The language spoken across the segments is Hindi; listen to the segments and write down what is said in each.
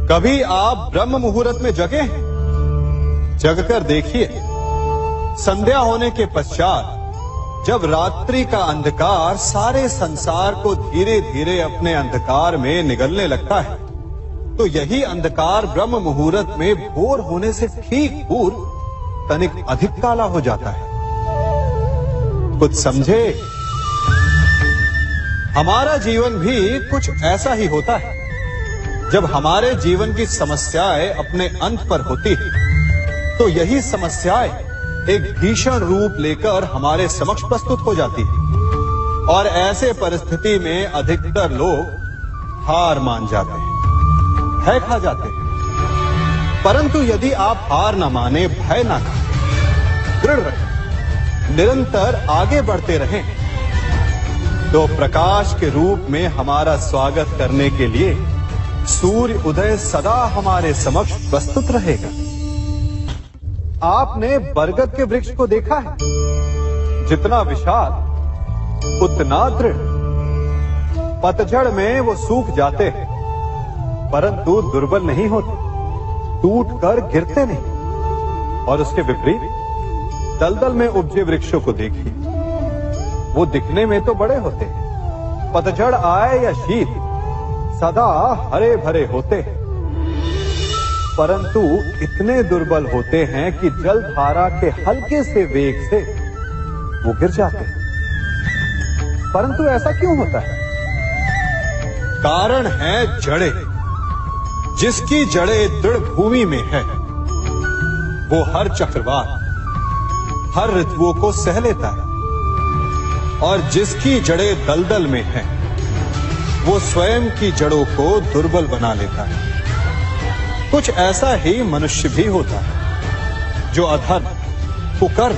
कभी आप ब्रह्म मुहूर्त में जगे हैं? जगकर देखिए, संध्या होने के पश्चात जब रात्रि का अंधकार सारे संसार को धीरे धीरे अपने अंधकार में निगलने लगता है, तो यही अंधकार ब्रह्म मुहूर्त में भोर होने से ठीक पूर्व तनिक अधिक काला हो जाता है। कुछ समझे? हमारा जीवन भी कुछ ऐसा ही होता है। जब हमारे जीवन की समस्याएं अपने अंत पर होती है, तो यही समस्याएं एक भीषण रूप लेकर हमारे समक्ष प्रस्तुत हो जाती है और ऐसे परिस्थिति में अधिकतर लोग हार मान जाते हैं, भय खा जाते हैं। परंतु यदि आप हार न माने, भय न खाएं, दृढ़ रहें, निरंतर आगे बढ़ते रहें, तो प्रकाश के रूप में हमारा स्वागत करने के लिए सूर्य उदय सदा हमारे समक्ष प्रस्तुत रहेगा। आपने बरगद के वृक्ष को देखा है? जितना विशाल उतना दृढ़। पतझड़ में वो सूख जाते हैं, परंतु दुर्बल नहीं होते, टूटकर गिरते नहीं। और उसके विपरीत दलदल में उपजे वृक्षों को देखिए, वो दिखने में तो बड़े होते हैं, पतझड़ आए या शीत सदा हरे भरे होते हैं, परंतु इतने दुर्बल होते हैं कि जलधारा के हल्के से वेग से वो गिर जाते हैं। परंतु ऐसा क्यों होता है? कारण है जड़ें। जिसकी जड़ें दृढ़ भूमि में है, वो हर चक्रवात, हर ऋतुओं को सह लेता है, और जिसकी जड़ें दलदल में है, वो स्वयं की जड़ों को दुर्बल बना लेता है। कुछ ऐसा ही मनुष्य भी होता है, जो अधर्म, कुकर्म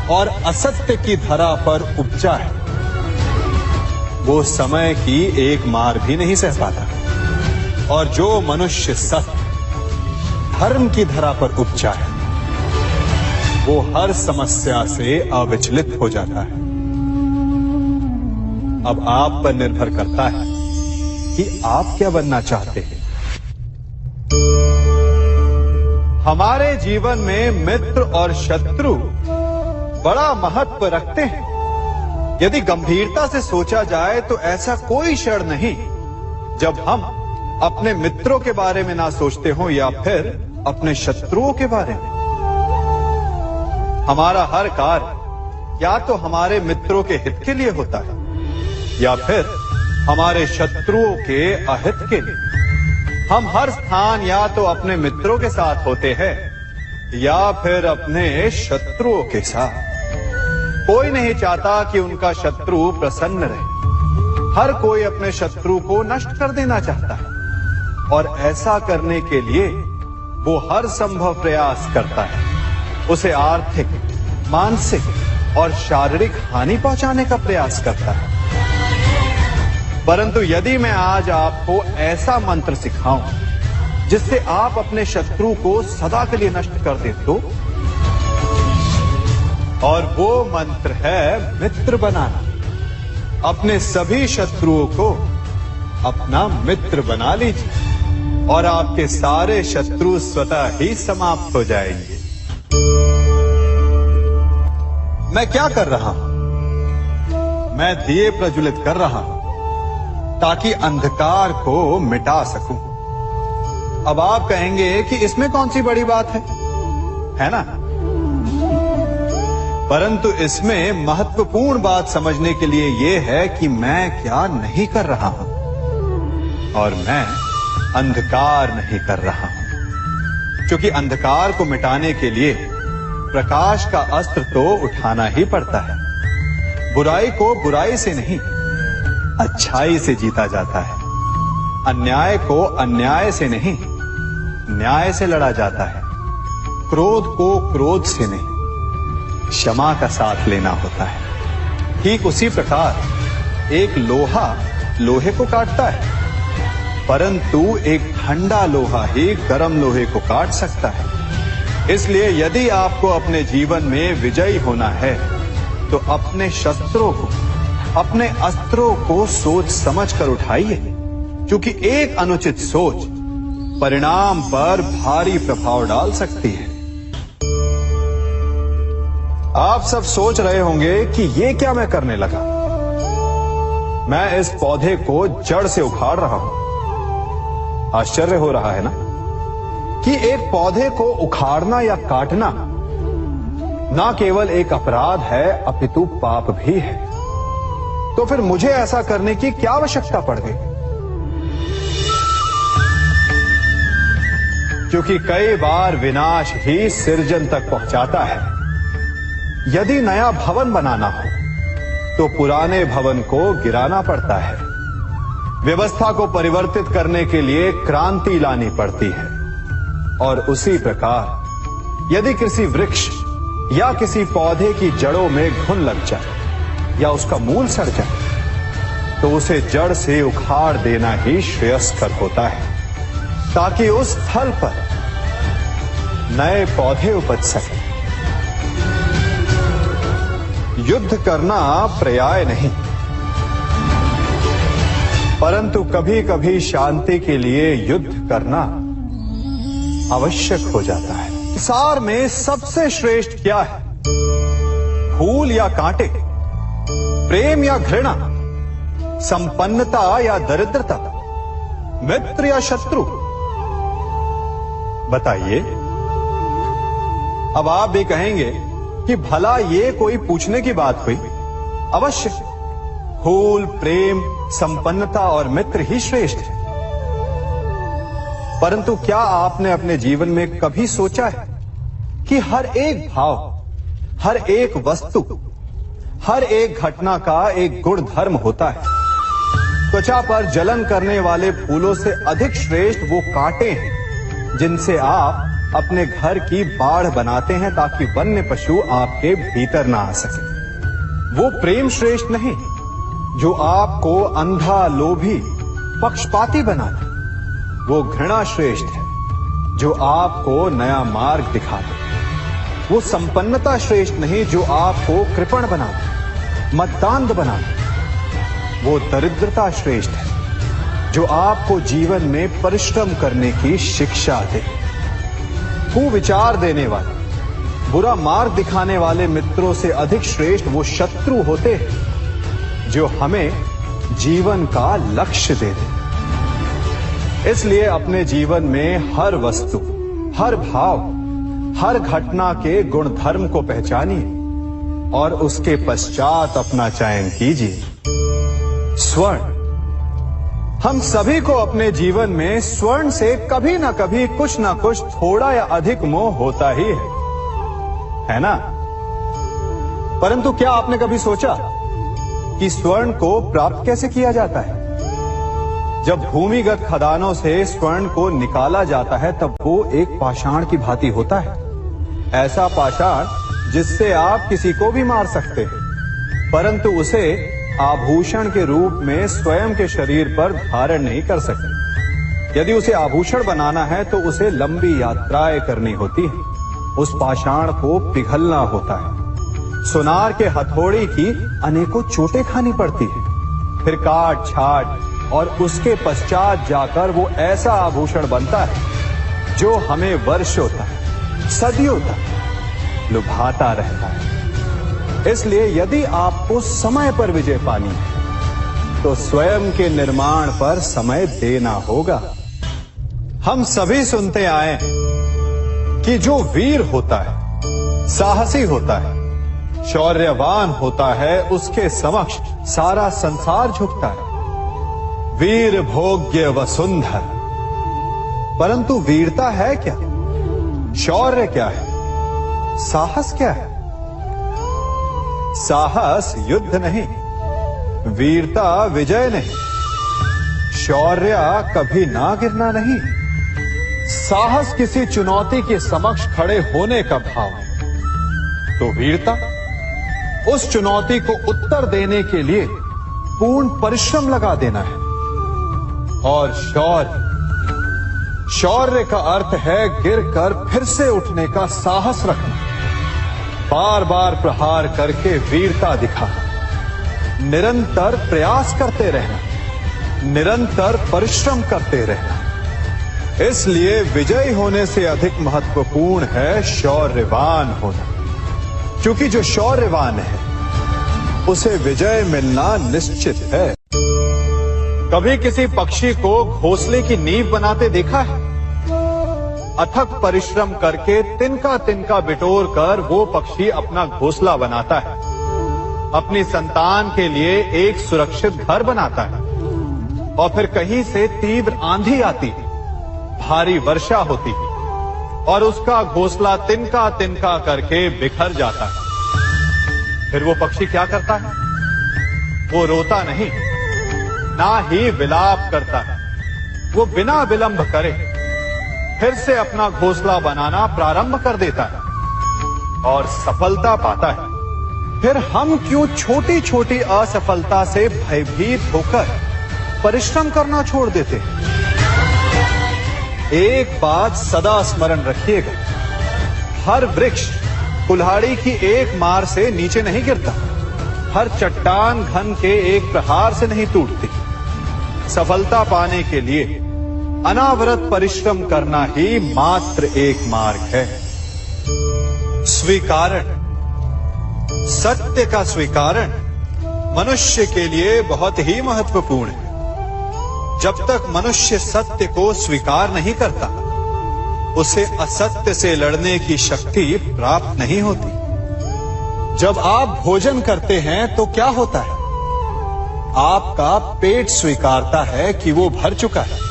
और असत्य की धरा पर उपजा है। वो समय की एक मार भी नहीं सह पाता, और जो मनुष्य सत्य, धर्म की धरा पर उपजा है, वो हर समस्या से अविचलित हो जाता है। अब आप पर निर्भर करता है कि आप क्या बनना चाहते हैं। हमारे जीवन में मित्र और शत्रु बड़ा महत्व रखते हैं। यदि गंभीरता से सोचा जाए तो ऐसा कोई क्षण नहीं जब हम अपने मित्रों के बारे में ना सोचते हो या फिर अपने शत्रुओं के बारे में। हमारा हर कार्य या तो हमारे मित्रों के हित के लिए होता है या फिर हमारे शत्रुओं के अहित के लिए। हम हर स्थान या तो अपने मित्रों के साथ होते हैं या फिर अपने शत्रुओं के साथ। कोई नहीं चाहता कि उनका शत्रु प्रसन्न रहे। हर कोई अपने शत्रु को नष्ट कर देना चाहता है, और ऐसा करने के लिए वो हर संभव प्रयास करता है। उसे आर्थिक, मानसिक और शारीरिक हानि पहुंचाने का प्रयास करता है। परंतु यदि मैं आज आपको ऐसा मंत्र सिखाऊं जिससे आप अपने शत्रु को सदा के लिए नष्ट कर दे तो, और वो मंत्र है मित्र बनाना। अपने सभी शत्रुओं को अपना मित्र बना लीजिए और आपके सारे शत्रु स्वतः ही समाप्त हो जाएंगे। मैं क्या कर रहा हूं? मैं दिए प्रज्वलित कर रहा हूं ताकि अंधकार को मिटा सकूं। अब आप कहेंगे कि इसमें कौन सी बड़ी बात है ना? परंतु इसमें महत्वपूर्ण बात समझने के लिए यह है कि मैं क्या नहीं कर रहा हूं, और मैं अंधकार नहीं कर रहा हूं। क्योंकि अंधकार को मिटाने के लिए प्रकाश का अस्त्र तो उठाना ही पड़ता है। बुराई को बुराई से नहीं, अच्छाई से जीता जाता है। अन्याय को अन्याय से नहीं, न्याय से लड़ा जाता है। क्रोध को क्रोध से नहीं, क्षमा का साथ लेना होता है। ठीक उसी प्रकार एक लोहा लोहे को काटता है, परंतु एक ठंडा लोहा ही गर्म लोहे को काट सकता है। इसलिए यदि आपको अपने जीवन में विजयी होना है, तो अपने शस्त्रों को, अपने अस्त्रों को सोच समझ कर उठाइए, क्योंकि एक अनुचित सोच परिणाम पर भारी प्रभाव डाल सकती है। आप सब सोच रहे होंगे कि ये क्या मैं करने लगा। मैं इस पौधे को जड़ से उखाड़ रहा हूं। आश्चर्य हो रहा है ना कि एक पौधे को उखाड़ना या काटना ना केवल एक अपराध है अपितु पाप भी है। तो फिर मुझे ऐसा करने की क्या आवश्यकता पड़ गई? क्योंकि कई बार विनाश ही सृजन तक पहुंचाता है। यदि नया भवन बनाना हो तो पुराने भवन को गिराना पड़ता है। व्यवस्था को परिवर्तित करने के लिए क्रांति लानी पड़ती है। और उसी प्रकार यदि किसी वृक्ष या किसी पौधे की जड़ों में घुन लग जाए या उसका मूल सड़ जाए तो उसे जड़ से उखाड़ देना ही श्रेयस्कर होता है, ताकि उस स्थल पर नए पौधे उपज सके। युद्ध करना पर्याय नहीं, परंतु कभी कभी शांति के लिए युद्ध करना आवश्यक हो जाता है। संसार में सबसे श्रेष्ठ क्या है? फूल या कांटे, प्रेम या घृणा, संपन्नता या दरिद्रता, मित्र या शत्रु? बताइए। अब आप भी कहेंगे कि भला ये कोई पूछने की बात हुई? अवश्य, फूल, प्रेम, संपन्नता और मित्र ही श्रेष्ठ है। परंतु क्या आपने अपने जीवन में कभी सोचा है कि हर एक भाव, हर एक वस्तु, हर एक घटना का एक गुण धर्म होता है? त्वचा पर जलन करने वाले फूलों से अधिक श्रेष्ठ वो कांटे हैं जिनसे आप अपने घर की बाढ़ बनाते हैं ताकि वन्य पशु आपके भीतर ना आ सके। वो प्रेम श्रेष्ठ नहीं जो आपको अंधा, लोभी, पक्षपाती बनाता। वो घृणा श्रेष्ठ है जो आपको नया मार्ग दिखाते। वो संपन्नता श्रेष्ठ नहीं जो आपको कृपण बनाते, मद्दांध बनाते। वो दरिद्रता श्रेष्ठ है जो आपको जीवन में परिश्रम करने की शिक्षा दे। कुविचार देने वाले, बुरा मार्ग दिखाने वाले मित्रों से अधिक श्रेष्ठ वो शत्रु होते हैं जो हमें जीवन का लक्ष्य दे दे। इसलिए अपने जीवन में हर वस्तु, हर भाव, हर घटना के गुण धर्म को पहचानिए और उसके पश्चात अपना चयन कीजिए। स्वर्ण। हम सभी को अपने जीवन में स्वर्ण से कभी ना कभी कुछ ना कुछ थोड़ा या अधिक मोह होता ही है ना? परंतु क्या आपने कभी सोचा कि स्वर्ण को प्राप्त कैसे किया जाता है? जब भूमिगत खदानों से स्वर्ण को निकाला जाता है तब वो एक पाषाण की भांति होता है। ऐसा पाषाण जिससे आप किसी को भी मार सकते हैं, परंतु उसे आभूषण के रूप में स्वयं के शरीर पर धारण नहीं कर सकते। यदि उसे आभूषण बनाना है तो उसे लंबी यात्राएं करनी होती है। उस पाषाण को पिघलना होता है। सुनार के हथौड़ी की अनेकों चोटें खानी पड़ती है, फिर काट छाट और उसके पश्चात जाकर वो ऐसा आभूषण बनता है जो हमें वर्षों तक, सदियों तक लुभाता रहता है। इसलिए यदि आपको समय पर विजय पानी है तो स्वयं के निर्माण पर समय देना होगा। हम सभी सुनते आए कि जो वीर होता है, साहसी होता है, शौर्यवान होता है, उसके समक्ष सारा संसार झुकता है। वीर भोग्य वसुंधर। परंतु वीरता है क्या? शौर्य क्या है? साहस क्या है? साहस युद्ध नहीं, वीरता विजय नहीं, शौर्य कभी ना गिरना नहीं। साहस किसी चुनौती के समक्ष खड़े होने का भाव है, तो वीरता उस चुनौती को उत्तर देने के लिए पूर्ण परिश्रम लगा देना है। और शौर्य का अर्थ है गिरकर फिर से उठने का साहस रखना, बार बार प्रहार करके वीरता दिखाना, निरंतर प्रयास करते रहना, निरंतर परिश्रम करते रहना। इसलिए विजयी होने से अधिक महत्वपूर्ण है शौर्यवान होना, क्योंकि जो शौर्यवान है उसे विजय मिलना निश्चित है। कभी किसी पक्षी को घोंसले की नींव बनाते देखा है? अथक परिश्रम करके तिनका तिनका बिटोर कर वो पक्षी अपना घोंसला बनाता है, अपनी संतान के लिए एक सुरक्षित घर बनाता है। और फिर कहीं से तीव्र आंधी आती है, भारी वर्षा होती है और उसका घोंसला तिनका तिनका करके बिखर जाता है। फिर वो पक्षी क्या करता है? वो रोता नहीं, ना ही विलाप करता है। वो बिना विलंब करे फिर से अपना घोंसला बनाना प्रारंभ कर देता है और सफलता पाता है। फिर हम क्यों छोटी छोटी असफलता से भयभीत होकर परिश्रम करना छोड़ देते हैं? एक बात सदा स्मरण रखिएगा, हर वृक्ष कुल्हाड़ी की एक मार से नीचे नहीं गिरता, हर चट्टान घन के एक प्रहार से नहीं टूटती। सफलता पाने के लिए अनावरत परिश्रम करना ही मात्र एक मार्ग है। स्वीकारण, सत्य का स्वीकारण मनुष्य के लिए बहुत ही महत्वपूर्ण है। जब तक मनुष्य सत्य को स्वीकार नहीं करता, उसे असत्य से लड़ने की शक्ति प्राप्त नहीं होती। जब आप भोजन करते हैं तो क्या होता है? आपका पेट स्वीकारता है कि वो भर चुका है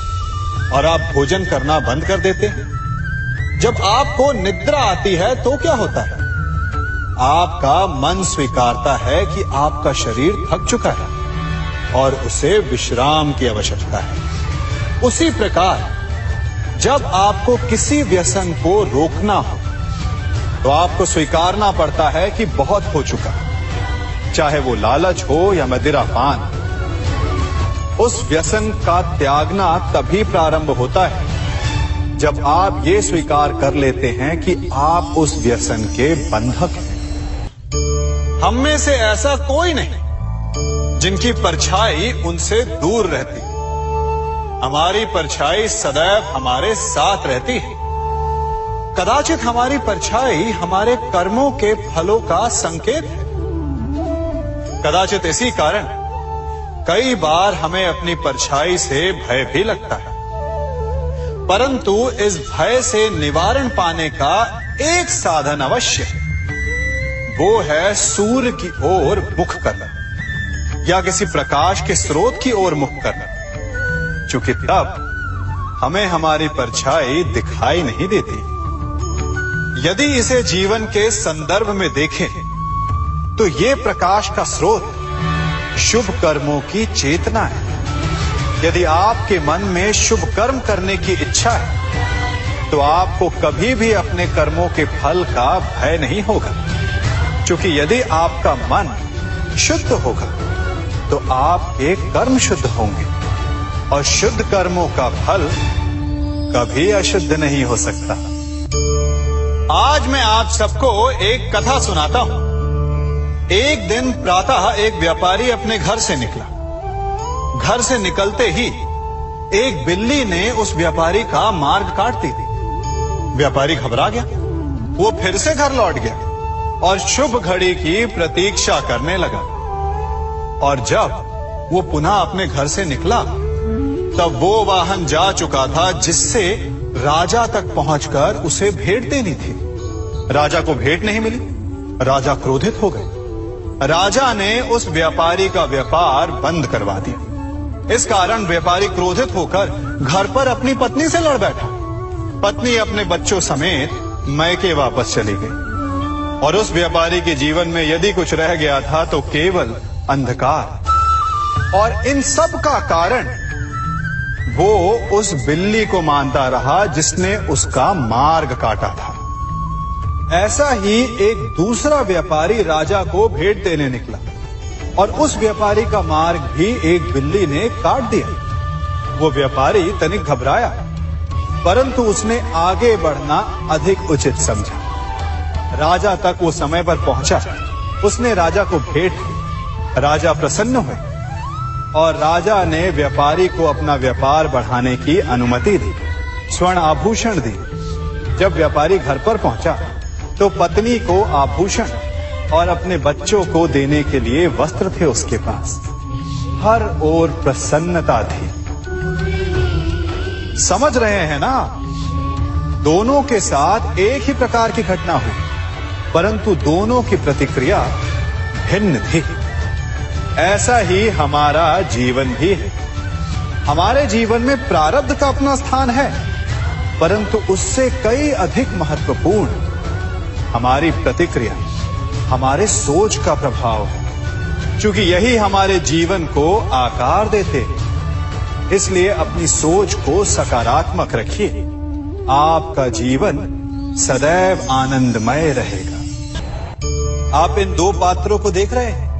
और आप भोजन करना बंद कर देते हैं। जब आपको निद्रा आती है तो क्या होता है? आपका मन स्वीकारता है कि आपका शरीर थक चुका है और उसे विश्राम की आवश्यकता है। उसी प्रकार जब आपको किसी व्यसन को रोकना हो तो आपको स्वीकारना पड़ता है कि बहुत हो चुका, चाहे वो लालच हो या मदिरापान। उस व्यसन का त्यागना तभी प्रारंभ होता है जब आप ये स्वीकार कर लेते हैं कि आप उस व्यसन के बंधक हैं। हम में से ऐसा कोई नहीं जिनकी परछाई उनसे दूर रहती। हमारी परछाई सदैव हमारे साथ रहती है। कदाचित हमारी परछाई हमारे कर्मों के फलों का संकेत है। कदाचित इसी कारण कई बार हमें अपनी परछाई से भय भी लगता है, परंतु इस भय से निवारण पाने का एक साधन अवश्य है। वो है सूर्य की ओर मुख करना या किसी प्रकाश के स्रोत की ओर मुख करना, क्योंकि तब हमें हमारी परछाई दिखाई नहीं देती। यदि इसे जीवन के संदर्भ में देखें तो ये प्रकाश का स्रोत शुभ कर्मों की चेतना है। यदि आपके मन में शुभ कर्म करने की इच्छा है तो आपको कभी भी अपने कर्मों के फल का भय नहीं होगा, क्योंकि यदि आपका मन शुद्ध होगा तो आपके कर्म शुद्ध होंगे और शुद्ध कर्मों का फल कभी अशुद्ध नहीं हो सकता। आज मैं आप सबको एक कथा सुनाता हूं। एक दिन प्रातः एक व्यापारी अपने घर से निकला। घर से निकलते ही एक बिल्ली ने उस व्यापारी का मार्ग काट दी। व्यापारी घबरा गया। वो फिर से घर लौट गया और शुभ घड़ी की प्रतीक्षा करने लगा। और जब वो पुनः अपने घर से निकला तब वो वाहन जा चुका था जिससे राजा तक पहुंचकर उसे भेंट देनी थी। राजा को भेंट नहीं मिली। राजा क्रोधित हो गए। राजा ने उस व्यापारी का व्यापार बंद करवा दिया। इस कारण व्यापारी क्रोधित होकर घर पर अपनी पत्नी से लड़ बैठा। पत्नी अपने बच्चों समेत मैके वापस चली गई और उस व्यापारी के जीवन में यदि कुछ रह गया था तो केवल अंधकार। और इन सब का कारण वो उस बिल्ली को मानता रहा जिसने उसका मार्ग काटा था। ऐसा ही एक दूसरा व्यापारी राजा को भेंट देने निकला और उस व्यापारी का मार्ग भी एक बिल्ली ने काट दिया। वो व्यापारी तनिक घबराया, परंतु उसने आगे बढ़ना अधिक उचित समझा। राजा तक वो समय पर पहुंचा। उसने राजा को भेंट दी। राजा प्रसन्न हुए और राजा ने व्यापारी को अपना व्यापार बढ़ाने की अनुमति दी। स्वर्ण आभूषण दिए। जब व्यापारी घर पर पहुंचा तो पत्नी को आभूषण और अपने बच्चों को देने के लिए वस्त्र थे उसके पास। हर ओर प्रसन्नता थी। समझ रहे हैं ना, दोनों के साथ एक ही प्रकार की घटना हुई, परंतु दोनों की प्रतिक्रिया भिन्न थी। ऐसा ही हमारा जीवन भी है। हमारे जीवन में प्रारब्ध का अपना स्थान है, परंतु उससे कई अधिक महत्वपूर्ण हमारी प्रतिक्रिया, हमारे सोच का प्रभाव है। क्योंकि यही हमारे जीवन को आकार देते हैं। इसलिए अपनी सोच को सकारात्मक रखिए। आपका जीवन सदैव आनंदमय रहेगा। आप इन दो पात्रों को देख रहे हैं।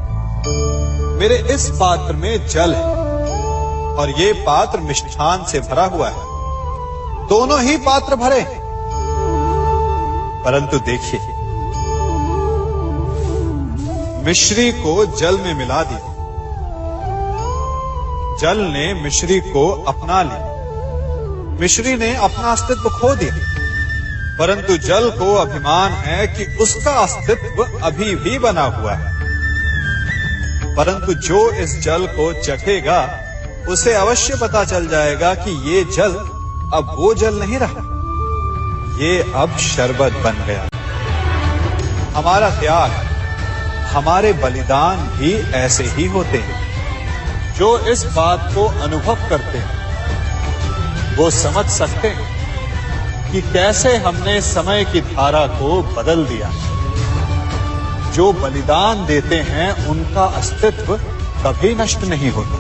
मेरे इस पात्र में जल है और ये पात्र मिष्ठान से भरा हुआ है। दोनों ही पात्र भरे हैं, परंतु देखिए, मिश्री को जल में मिला दिया। जल ने मिश्री को अपना लिया। मिश्री ने अपना अस्तित्व खो दिया, परंतु जल को अभिमान है कि उसका अस्तित्व अभी भी बना हुआ है। परंतु जो इस जल को चखेगा उसे अवश्य पता चल जाएगा कि ये जल अब वो जल नहीं रहा, ये अब शरबत बन गया। हमारा त्याग, हमारे बलिदान भी ऐसे ही होते हैं। जो इस बात को अनुभव करते हैं वो समझ सकते हैं कि कैसे हमने समय की धारा को बदल दिया। जो बलिदान देते हैं उनका अस्तित्व कभी नष्ट नहीं होता,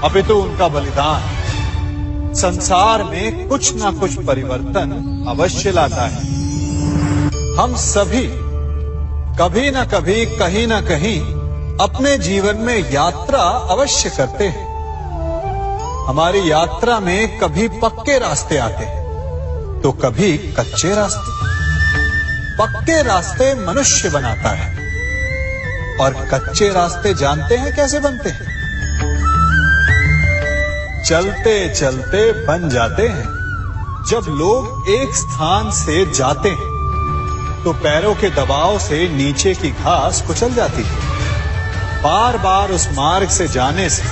अपितु उनका बलिदान संसार में कुछ ना कुछ परिवर्तन अवश्य लाता है। हम सभी कभी ना कभी, कहीं ना कहीं अपने जीवन में यात्रा अवश्य करते हैं। हमारी यात्रा में कभी पक्के रास्ते आते हैं तो कभी कच्चे रास्ते। पक्के रास्ते मनुष्य बनाता है और कच्चे रास्ते जानते हैं कैसे बनते हैं? चलते चलते बन जाते हैं। जब लोग एक स्थान से जाते हैं तो पैरों के दबाव से नीचे की घास कुचल जाती है। बार बार उस मार्ग से जाने से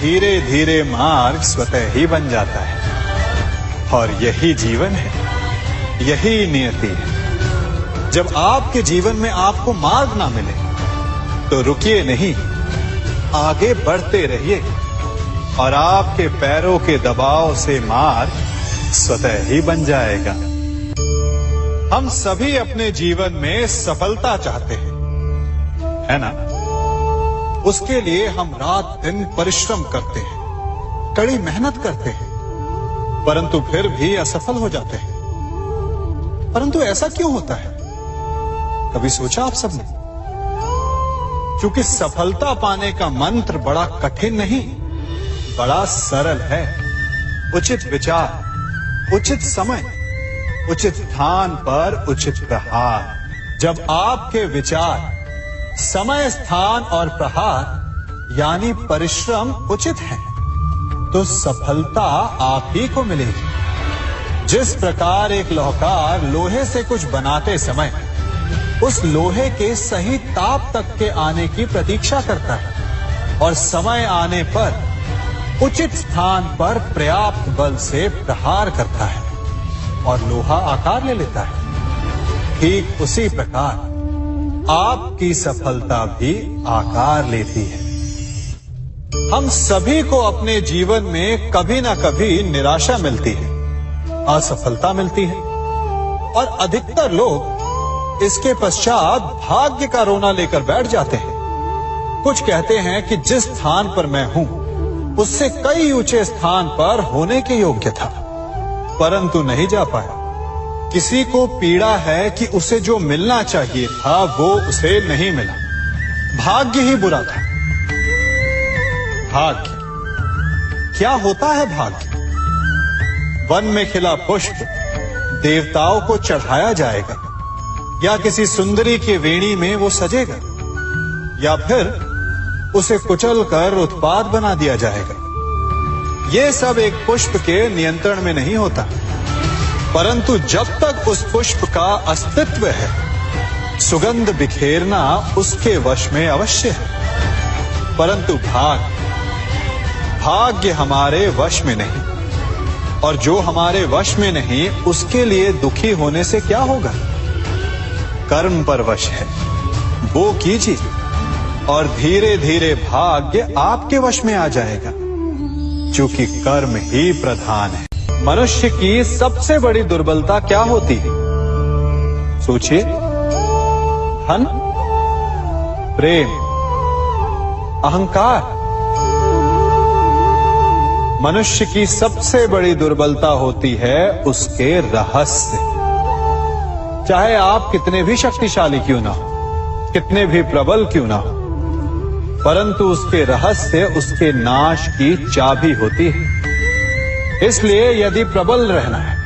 धीरे धीरे मार्ग स्वतः ही बन जाता है। और यही जीवन है, यही नियति है। जब आपके जीवन में आपको मार्ग ना मिले तो रुकिए नहीं, आगे बढ़ते रहिए और आपके पैरों के दबाव से मार्ग स्वतः ही बन जाएगा। हम सभी अपने जीवन में सफलता चाहते हैं, है ना? उसके लिए हम रात दिन परिश्रम करते हैं, कड़ी मेहनत करते हैं, परंतु फिर भी असफल हो जाते हैं। परंतु ऐसा क्यों होता है? कभी सोचा आप सबने? क्योंकि सफलता पाने का मंत्र बड़ा कठिन नहीं, बड़ा सरल है। उचित विचार, उचित समय, उचित स्थान पर उचित प्रहार। जब आपके विचार, समय, स्थान और प्रहार यानी परिश्रम उचित है तो सफलता आप ही को मिलेगी। जिस प्रकार एक लोहार लोहे से कुछ बनाते समय उस लोहे के सही ताप तक के आने की प्रतीक्षा करता है और समय आने पर उचित स्थान पर पर्याप्त बल से प्रहार करता है और लोहा आकार ले लेता है, ठीक उसी प्रकार आपकी सफलता भी आकार लेती है। हम सभी को अपने जीवन में कभी ना कभी निराशा मिलती है, असफलता मिलती है और अधिकतर लोग इसके पश्चात भाग्य का रोना लेकर बैठ जाते हैं। कुछ कहते हैं कि जिस स्थान पर मैं हूं उससे कई ऊंचे स्थान पर होने के योग्य था, परंतु नहीं जा पाया। किसी को पीड़ा है कि उसे जो मिलना चाहिए था वो उसे नहीं मिला। भाग्य ही बुरा था। भाग्य क्या होता है? भाग्य वन में खिला पुष्प देवताओं को चढ़ाया जाएगा, या किसी सुंदरी की वेणी में वो सजेगा, या फिर उसे कुचल कर उत्पाद बना दिया जाएगा। ये सब एक पुष्प के नियंत्रण में नहीं होता, परंतु जब तक उस पुष्प का अस्तित्व है, सुगंध बिखेरना उसके वश में अवश्य है। परंतु भाग्य हमारे वश में नहीं, और जो हमारे वश में नहीं उसके लिए दुखी होने से क्या होगा। कर्म पर वश है, वो कीजिए और धीरे धीरे भाग्य आपके वश में आ जाएगा, क्योंकि कर्म ही प्रधान है। मनुष्य की सबसे बड़ी दुर्बलता क्या होती है? सोचिए। धन, प्रेम, अहंकार। मनुष्य की सबसे बड़ी दुर्बलता होती है उसके रहस्य। चाहे आप कितने भी शक्तिशाली क्यों ना हो, कितने भी प्रबल क्यों ना हो, परंतु उसके रहस्य उसके नाश की चाबी होती है। इसलिए यदि प्रबल रहना है,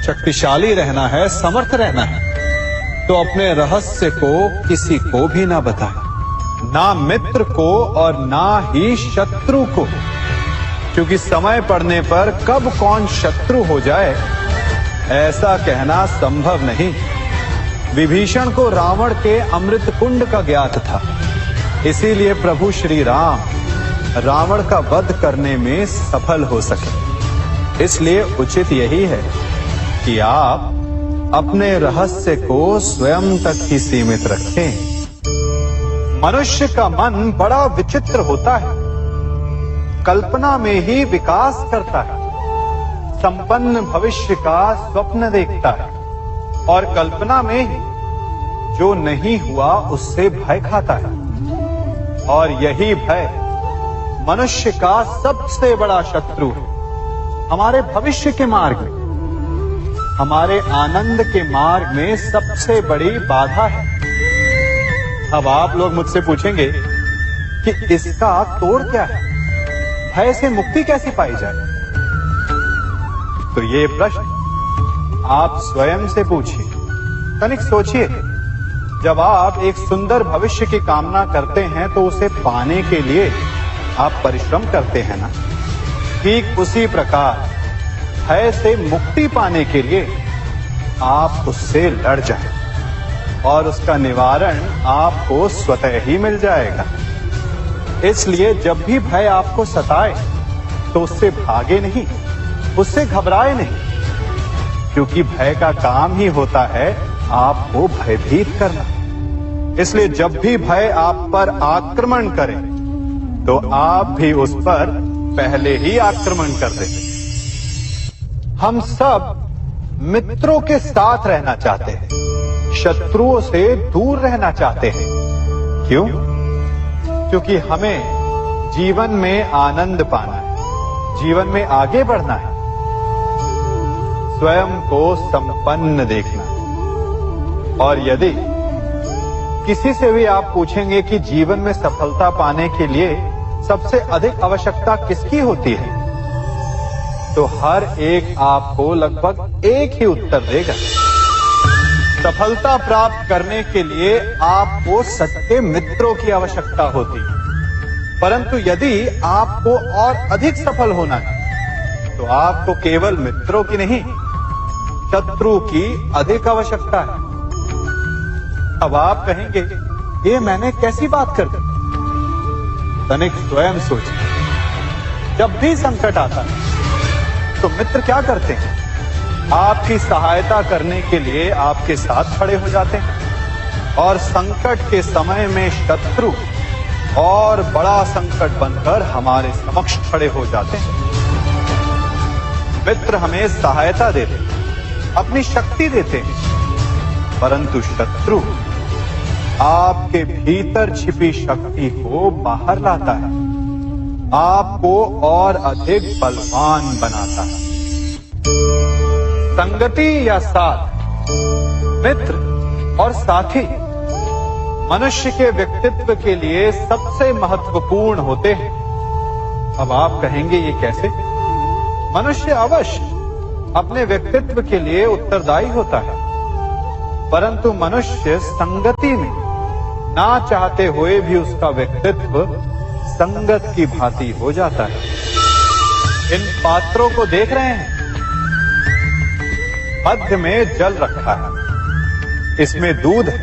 शक्तिशाली रहना है, समर्थ रहना है, तो अपने रहस्य को किसी को भी ना बताएं, ना मित्र को और ना ही शत्रु को, क्योंकि समय पड़ने पर कब कौन शत्रु हो जाए ऐसा कहना संभव नहीं। विभीषण को रावण के अमृत कुंड का ज्ञात था, इसीलिए प्रभु श्री राम रावण का वध करने में सफल हो सके। इसलिए उचित यही है कि आप अपने रहस्य को स्वयं तक ही सीमित रखें। मनुष्य का मन बड़ा विचित्र होता है, कल्पना में ही विकास करता है, संपन्न भविष्य का स्वप्न देखता है और कल्पना में ही जो नहीं हुआ उससे भय खाता है। और यही भय मनुष्य का सबसे बड़ा शत्रु है। हमारे भविष्य के मार्ग में, हमारे आनंद के मार्ग में सबसे बड़ी बाधा है। अब आप लोग मुझसे पूछेंगे कि इसका तोड़ क्या है, भय से मुक्ति कैसे पाई जाए? तो ये प्रश्न आप स्वयं से पूछिए। तनिक सोचिए, जब आप एक सुंदर भविष्य की कामना करते हैं तो उसे पाने के लिए आप परिश्रम करते हैं ना। ठीक उसी प्रकार भय से मुक्ति पाने के लिए आप उससे लड़ जाएं और उसका निवारण आपको स्वतः ही मिल जाएगा। इसलिए जब भी भय आपको सताए तो उससे भागे नहीं, उससे घबराए नहीं, क्योंकि भय का काम ही होता है आपको भयभीत करना। इसलिए जब भी भय आप पर आक्रमण करे तो आप भी उस पर पहले ही आक्रमण कर दें। हम सब मित्रों के साथ रहना चाहते हैं, शत्रुओं से दूर रहना चाहते हैं। क्यों? क्योंकि हमें जीवन में आनंद पाना है, जीवन में आगे बढ़ना है, स्वयं को संपन्न देखना है। और यदि किसी से भी आप पूछेंगे कि जीवन में सफलता पाने के लिए सबसे अधिक आवश्यकता किसकी होती है, तो हर एक आपको लगभग एक ही उत्तर देगा। सफलता प्राप्त करने के लिए आपको सच्चे मित्रों की आवश्यकता होती है। परंतु यदि आपको और अधिक सफल होना है तो आपको केवल मित्रों की नहीं, शत्रु की अधिक आवश्यकता है। अब आप कहेंगे, ये मैंने कैसी बात कर दी? तनिक स्वयं सोचिए। जब भी संकट आता है तो मित्र क्या करते हैं? आपकी सहायता करने के लिए आपके साथ खड़े हो जाते हैं, और संकट के समय में शत्रु और बड़ा संकट बनकर हमारे समक्ष खड़े हो जाते हैं। मित्र हमें सहायता देते हैं, अपनी शक्ति देते हैं, परंतु शत्रु आपके भीतर छिपी शक्ति को बाहर लाता है, आपको और अधिक बलवान बनाता है। संगति या साथ, मित्र और साथी मनुष्य के व्यक्तित्व के लिए सबसे महत्वपूर्ण होते हैं। अब आप कहेंगे, ये कैसे? मनुष्य अवश्य अपने व्यक्तित्व के लिए उत्तरदायी होता है, परंतु मनुष्य संगति में ना चाहते हुए भी उसका व्यक्तित्व संगत की भांति हो जाता है। इन पात्रों को देख रहे हैं? मध्य में जल रखा है, इसमें दूध है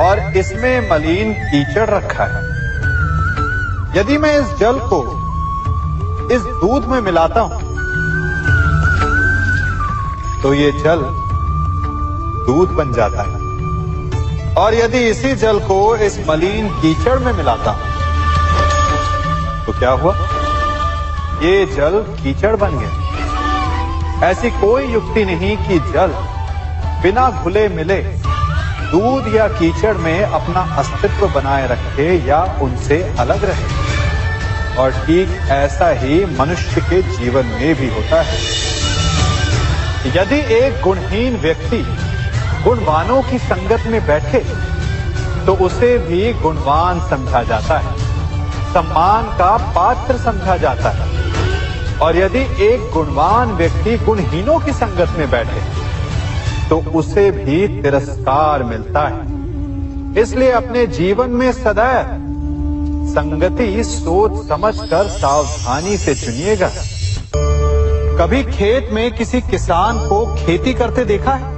और इसमें मलिन कीचड़ रखा है। यदि मैं इस जल को इस दूध में मिलाता हूं तो ये जल दूध बन जाता है, और यदि इसी जल को इस मलिन कीचड़ में मिलाता हूं तो क्या हुआ? ये जल कीचड़ बन गया। ऐसी कोई युक्ति नहीं कि जल बिना घुले मिले दूध या कीचड़ में अपना अस्तित्व बनाए रखे या उनसे अलग रहे। और ठीक ऐसा ही मनुष्य के जीवन में भी होता है। यदि एक गुणहीन व्यक्ति गुणवानों की संगत में बैठे तो उसे भी गुणवान समझा जाता है, सम्मान का पात्र समझा जाता है। और यदि एक गुणवान व्यक्ति गुणहीनों की संगत में बैठे तो उसे भी तिरस्कार मिलता है। इसलिए अपने जीवन में सदैव संगति सोच समझकर सावधानी से चुनिएगा। कभी खेत में किसी किसान को खेती करते देखा है?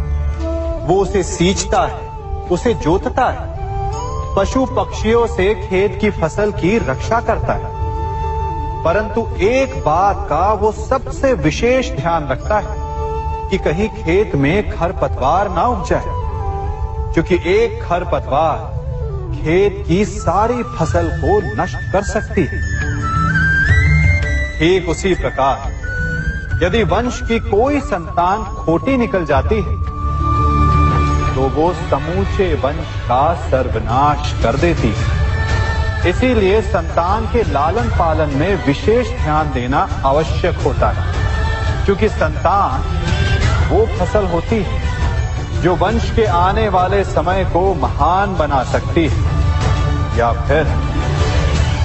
वो उसे सींचता है, उसे जोतता है, पशु पक्षियों से खेत की फसल की रक्षा करता है, परंतु एक बात का वो सबसे विशेष ध्यान रखता है कि कहीं खेत में खरपतवार ना उग जाए, क्योंकि एक खरपतवार खेत की सारी फसल को नष्ट कर सकती है। ठीक उसी प्रकार यदि वंश की कोई संतान खोटी निकल जाती है तो वो समूचे वंश का सर्वनाश कर देती है। इसीलिए संतान के लालन पालन में विशेष ध्यान देना आवश्यक होता है, क्योंकि संतान वो फसल होती है जो वंश के आने वाले समय को महान बना सकती है या फिर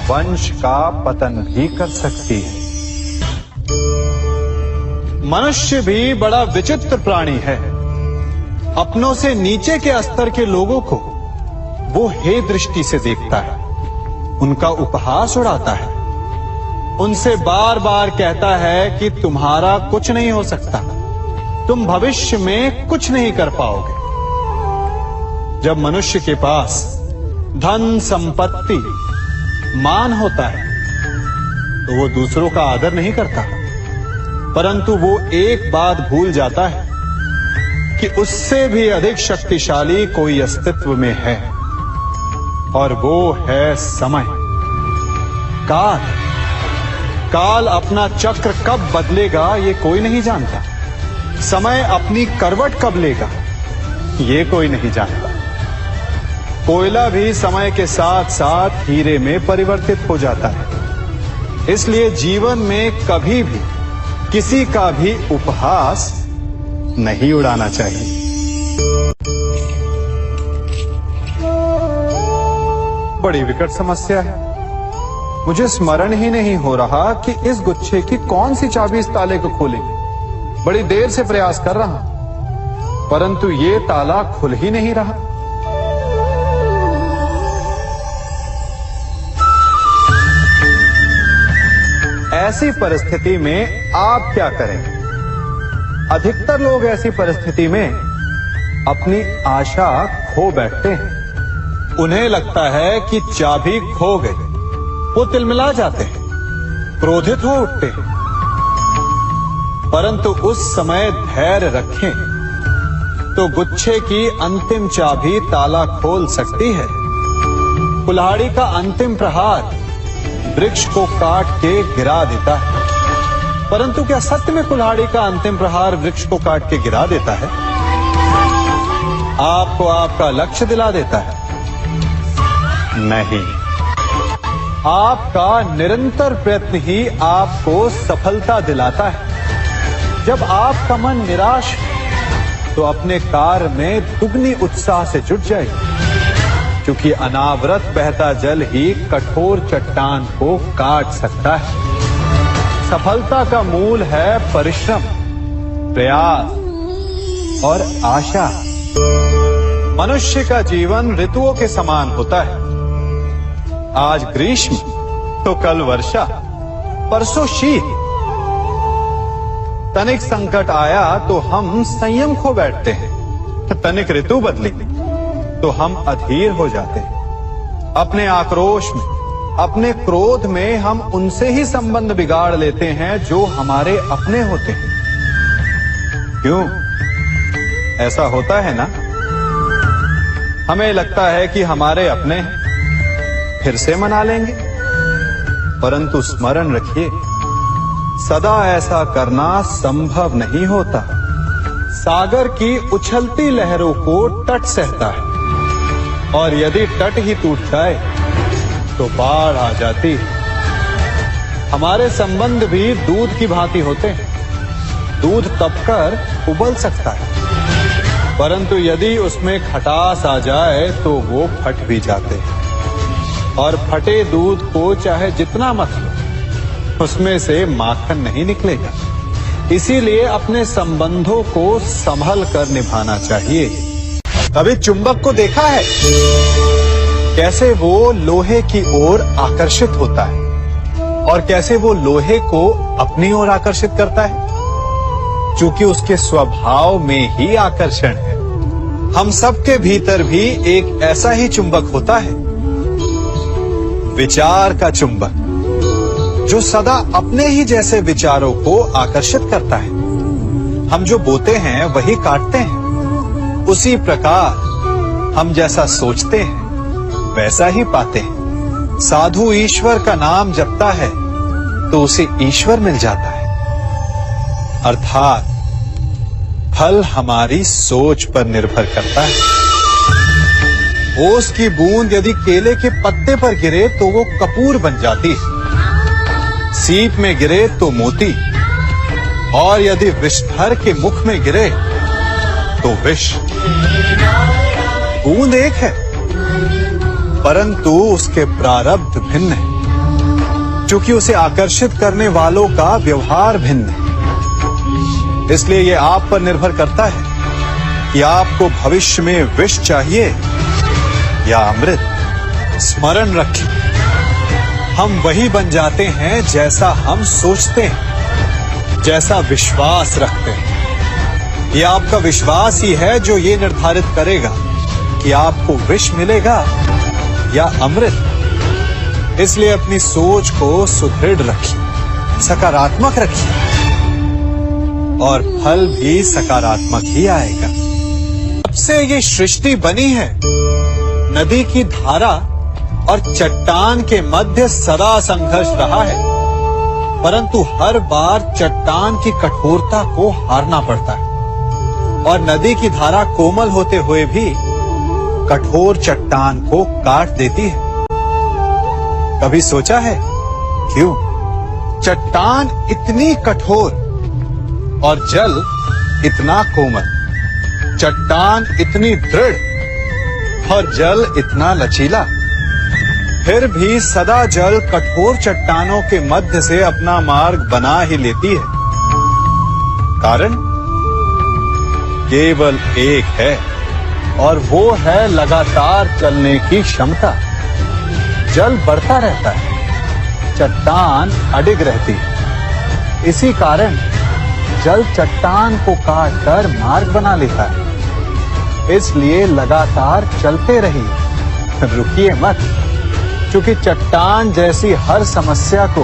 वंश का पतन भी कर सकती है। मनुष्य भी बड़ा विचित्र प्राणी है। अपनों से नीचे के स्तर के लोगों को वो हे दृष्टि से देखता है, उनका उपहास उड़ाता है, उनसे बार बार कहता है कि तुम्हारा कुछ नहीं हो सकता, तुम भविष्य में कुछ नहीं कर पाओगे। जब मनुष्य के पास धन संपत्ति मान होता है तो वो दूसरों का आदर नहीं करता, परंतु वो एक बात भूल जाता है कि उससे भी अधिक शक्तिशाली कोई अस्तित्व में है, और वो है समय। काल अपना चक्र कब बदलेगा ये कोई नहीं जानता। समय अपनी करवट कब लेगा ये कोई नहीं जानता। कोयला भी समय के साथ साथ हीरे में परिवर्तित हो जाता है। इसलिए जीवन में कभी भी किसी का भी उपहास नहीं उड़ाना चाहिए। बड़ी विकट समस्या है। मुझे स्मरण ही नहीं हो रहा कि इस गुच्छे की कौन सी चाबी इस ताले को खोलेगी। बड़ी देर से प्रयास कर रहा हूं, परंतु ये ताला खुल ही नहीं रहा। ऐसी परिस्थिति में आप क्या करेंगे? अधिकतर लोग ऐसी परिस्थिति में अपनी आशा खो बैठते हैं। उन्हें लगता है कि चाबी खो गई। वो तिलमिला जाते हैं, क्रोधित हो उठते हैं, परंतु उस समय धैर्य रखें तो गुच्छे की अंतिम चाबी ताला खोल सकती है। कुल्हाड़ी का अंतिम प्रहार वृक्ष को काट के गिरा देता है, परंतु क्या सत्य में कुल्हाड़ी का अंतिम प्रहार वृक्ष को काट के गिरा देता है? आपको आपका लक्ष्य दिला देता है? नहीं, आपका निरंतर प्रयत्न ही आपको सफलता दिलाता है। जब आपका मन निराश है तो अपने कार्य में दुगनी उत्साह से जुट जाए, क्योंकि अनावरत बहता जल ही कठोर चट्टान को काट सकता है। सफलता का मूल है परिश्रम, प्रयास और आशा। मनुष्य का जीवन ऋतुओं के समान होता है। आज ग्रीष्म तो कल वर्षा, परसों शीत तनिक संकट आया तो हम संयम खो बैठते हैं, तनिक ऋतु बदली तो हम अधीर हो जाते हैं। अपने आक्रोश में, अपने क्रोध में हम उनसे ही संबंध बिगाड़ लेते हैं जो हमारे अपने होते हैं। क्यों ऐसा होता है ना? हमें लगता है कि हमारे अपने फिर से मना लेंगे, परंतु स्मरण रखिए, सदा ऐसा करना संभव नहीं होता। सागर की उछलती लहरों को तट सहता है, और यदि तट ही टूट जाए तो बाढ़ आ जाती है। हमारे संबंध भी दूध की भांति होते हैं। दूध तपकर उबल सकता है, परंतु यदि उसमें खटास आ जाए तो वो फट भी जाते हैं। और फटे दूध को चाहे जितना मत लो, उसमें से माखन नहीं निकलेगा। इसीलिए अपने संबंधों को संभल कर निभाना चाहिए। कभी चुंबक को देखा है कैसे वो लोहे की ओर आकर्षित होता है, और कैसे वो लोहे को अपनी ओर आकर्षित करता है? क्योंकि उसके स्वभाव में ही आकर्षण है। हम सबके भीतर भी एक ऐसा ही चुंबक होता है, विचार का चुंबक, जो सदा अपने ही जैसे विचारों को आकर्षित करता है। हम जो बोते हैं वही काटते हैं। उसी प्रकार हम जैसा सोचते हैं वैसा ही पाते हैं। साधु ईश्वर का नाम जपता है तो उसे ईश्वर मिल जाता है। अर्थात फल हमारी सोच पर निर्भर करता है। ओस की बूंद यदि केले के पत्ते पर गिरे तो वो कपूर बन जाती है। सीप में गिरे तो मोती, और यदि विषधर के मुख में गिरे तो विष। बूंद एक है, परंतु उसके प्रारब्ध भिन्न है, क्योंकि उसे आकर्षित करने वालों का व्यवहार भिन्न है। इसलिए यह आप पर निर्भर करता है कि आपको भविष्य में विष चाहिए या अमृत। स्मरण रखें, हम वही बन जाते हैं जैसा हम सोचते हैं, जैसा विश्वास रखते हैं। यह आपका विश्वास ही है जो ये निर्धारित करेगा कि आपको विष मिलेगा या अमृत। इसलिए अपनी सोच को सुदृढ़ रखिए, सकारात्मक रखिए, और फल भी सकारात्मक ही आएगा। जब से ये सृष्टि बनी है, नदी की धारा और चट्टान के मध्य सदा संघर्ष रहा है, परंतु हर बार चट्टान की कठोरता को हारना पड़ता है, और नदी की धारा कोमल होते हुए भी कठोर चट्टान को काट देती है। कभी सोचा है क्यों चट्टान इतनी कठोर और जल इतना कोमल, चट्टान इतनी दृढ़ और जल इतना लचीला, फिर भी सदा जल कठोर चट्टानों के मध्य से अपना मार्ग बना ही लेती है? कारण केवल एक है, और वो है लगातार चलने की क्षमता। जल बढ़ता रहता है, चट्टान अडिग रहती है। इसी कारण जल चट्टान को काटकर मार्ग बना लेता है। इसलिए लगातार चलते रहिए, रुकिए मत, क्योंकि चट्टान जैसी हर समस्या को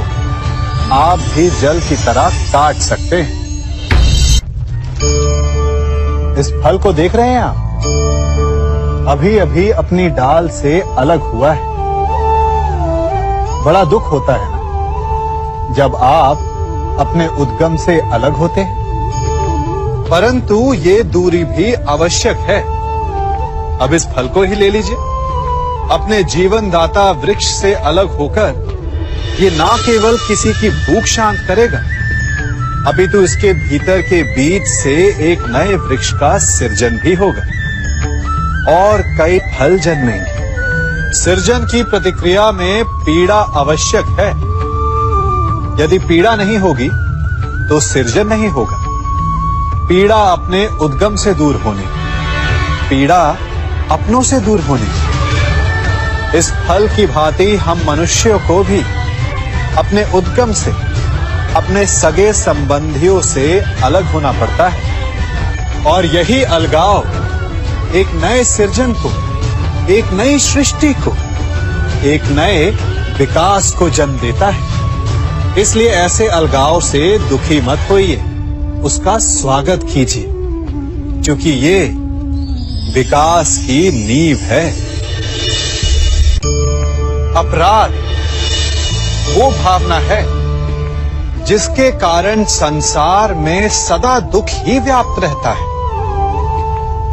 आप भी जल की तरह काट सकते हैं। इस फल को देख रहे हैं आप? अभी अभी अपनी डाल से अलग हुआ है। बड़ा दुख होता है ना जब आप अपने उद्गम से अलग होते हैं, परंतु ये दूरी भी आवश्यक है। अब इस फल को ही ले लीजिए। अपने जीवनदाता वृक्ष से अलग होकर ये ना केवल किसी की भूख शांत करेगा, अपितु इसके भीतर के बीज से एक नए वृक्ष का सृजन भी होगा और कई फल जन्मेंगे। सृजन की प्रतिक्रिया में पीड़ा आवश्यक है। यदि पीड़ा नहीं होगी तो सृजन नहीं होगा। पीड़ा अपने उद्गम से दूर होने, पीड़ा अपनों से दूर होने। इस फल की भांति हम मनुष्यों को भी अपने उद्गम से, अपने सगे संबंधियों से अलग होना पड़ता है और यही अलगाव एक नए सृजन को, एक नई सृष्टि को, एक नए विकास को जन्म देता है। इसलिए ऐसे अलगाव से दुखी मत होइए, उसका स्वागत कीजिए, क्योंकि ये विकास की नींव है। अपराध वो भावना है जिसके कारण संसार में सदा दुख ही व्याप्त रहता है।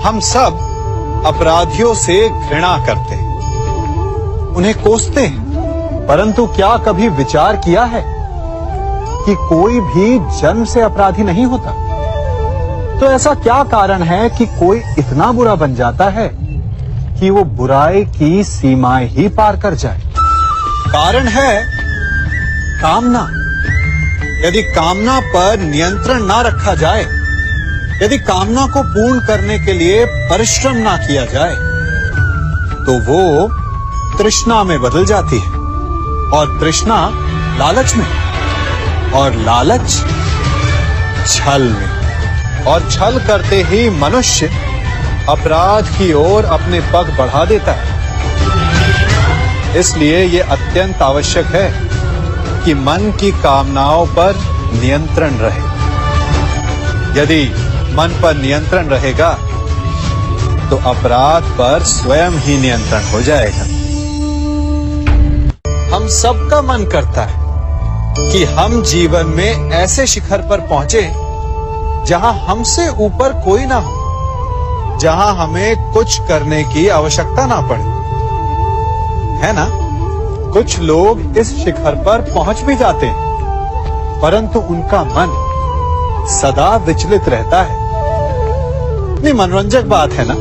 हम सब अपराधियों से घृणा करते हैं, उन्हें कोसते हैं, परंतु क्या कभी विचार किया है कि कोई भी जन्म से अपराधी नहीं होता? तो ऐसा क्या कारण है कि कोई इतना बुरा बन जाता है कि वो बुराई की सीमाएं ही पार कर जाए? कारण है कामना। यदि कामना पर नियंत्रण ना रखा जाए, यदि कामना को पूर्ण करने के लिए परिश्रम ना किया जाए, तो वो तृष्णा में बदल जाती है और तृष्णा लालच में, और लालच छल में, और छल करते ही मनुष्य अपराध की ओर अपने पग बढ़ा देता है। इसलिए ये अत्यंत आवश्यक है कि मन की कामनाओं पर नियंत्रण रहे। यदि मन पर नियंत्रण रहेगा तो अपराध पर स्वयं ही नियंत्रण हो जाएगा। हम सबका मन करता है कि हम जीवन में ऐसे शिखर पर पहुंचे जहां हमसे ऊपर कोई ना हो, जहां हमें कुछ करने की आवश्यकता ना पड़े, है ना? कुछ लोग इस शिखर पर पहुंच भी जाते हैं, परंतु उनका मन सदा विचलित रहता है। इतनी मनोरंजक बात है ना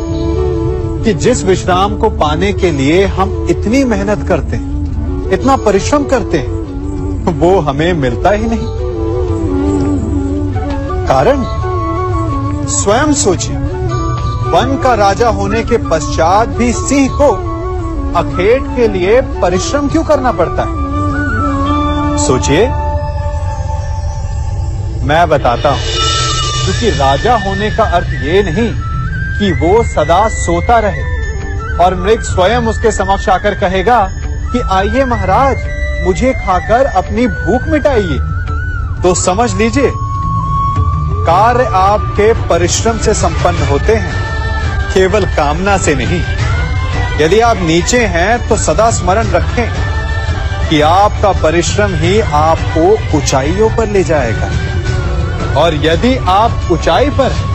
कि जिस विश्राम को पाने के लिए हम इतनी मेहनत करते हैं, इतना परिश्रम करते हैं, वो हमें मिलता ही नहीं। कारण स्वयं सोचिए, वन का राजा होने के पश्चात भी सिंह को अखेट के लिए परिश्रम क्यों करना पड़ता है? सोचिए। मैं बताता हूं, क्योंकि राजा होने का अर्थ ये नहीं कि वो सदा सोता रहे और मृग स्वयं उसके समक्ष आकर कहेगा कि आइए महाराज, मुझे खाकर अपनी भूख मिटाइए। तो समझ लीजिए, कार्य आपके परिश्रम से संपन्न होते हैं, केवल कामना से नहीं। यदि आप नीचे हैं तो सदा स्मरण रखें कि आपका परिश्रम ही आपको ऊंचाइयों पर ले जाएगा, और यदि आप ऊंचाई पर हैं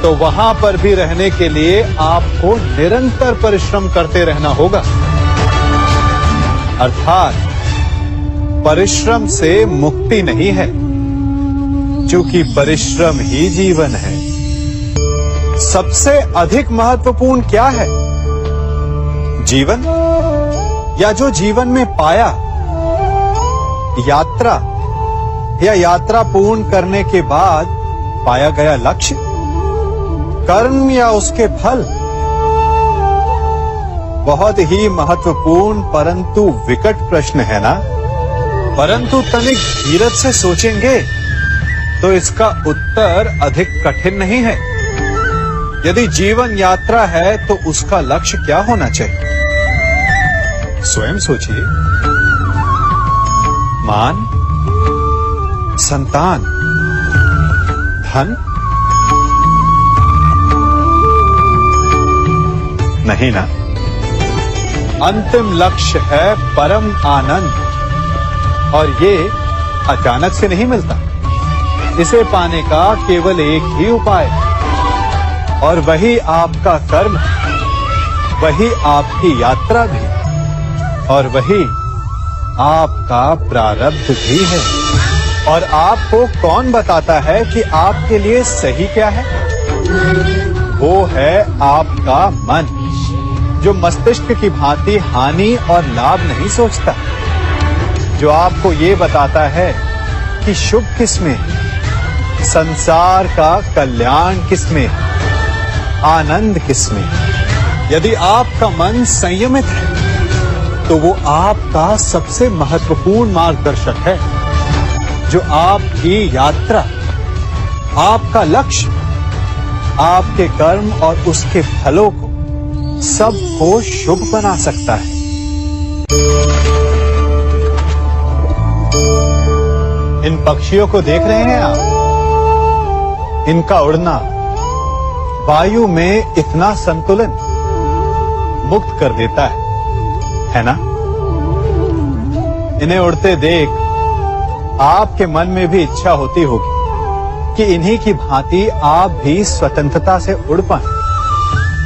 तो वहां पर भी रहने के लिए आपको निरंतर परिश्रम करते रहना होगा। अर्थात परिश्रम से मुक्ति नहीं है, क्योंकि परिश्रम ही जीवन है। सबसे अधिक महत्वपूर्ण क्या है? जीवन, या जो जीवन में पाया, यात्रा, या यात्रा पूर्ण करने के बाद पाया गया लक्ष्य, कर्म या उसके फल? बहुत ही महत्वपूर्ण परंतु विकट प्रश्न है ना? परंतु तनिक धीरज से सोचेंगे तो इसका उत्तर अधिक कठिन नहीं है। यदि जीवन यात्रा है तो उसका लक्ष्य क्या होना चाहिए? स्वयं सोचिए। मान, संतान, धन? नहीं ना। अंतिम लक्ष्य है परम आनंद, और ये अचानक से नहीं मिलता। इसे पाने का केवल एक ही उपाय, और वही आपका कर्म, वही आपकी यात्रा भी, और वही आपका प्रारब्ध भी है। और आपको कौन बताता है कि आपके लिए सही क्या है? वो है आपका मन, जो मस्तिष्क की भांति हानि और लाभ नहीं सोचता, जो आपको ये बताता है कि शुभ किसमें, संसार का कल्याण किसमें, आनंद किसमें। यदि आपका मन संयमित है तो वो आपका सबसे महत्वपूर्ण मार्गदर्शक है। जो आपकी यात्रा, आपका लक्ष्य, आपके कर्म और उसके फलों को सबको शुभ बना सकता है। इन पक्षियों को देख रहे हैं आप? इनका उड़ना वायु में इतना संतुलन मुक्त कर देता है ना? इन्हें उड़ते देख आपके मन में भी इच्छा होती होगी कि इन्हीं की भांति आप भी स्वतंत्रता से उड़ पाएं।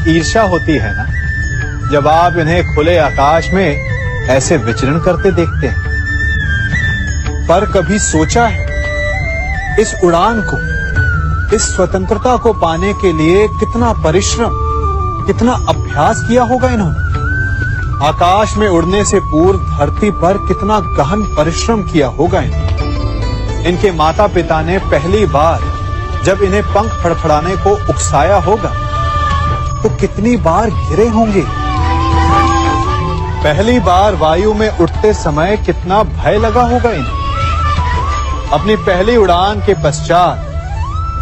ईर्ष्या होती है ना जब आप इन्हें खुले आकाश में ऐसे विचरण करते देखते हैं। पर कभी सोचा है इस उड़ान को, इस स्वतंत्रता को पाने के लिए कितना परिश्रम, कितना अभ्यास किया होगा इन्होंने? आकाश में उड़ने से पूर्व धरती पर कितना गहन परिश्रम किया होगा इन्होंने। इनके माता पिता ने पहली बार जब इन्हें पंख फड़फड़ाने को उकसाया होगा तो कितनी बार गिरे होंगे। पहली बार वायु में उड़ते समय कितना भय लगा होगा इन्हें। अपनी पहली उड़ान के पश्चात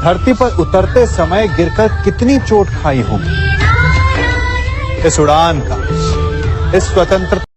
धरती पर उतरते समय गिरकर कितनी चोट खाई होगी। इस उड़ान का, इस स्वतंत्रता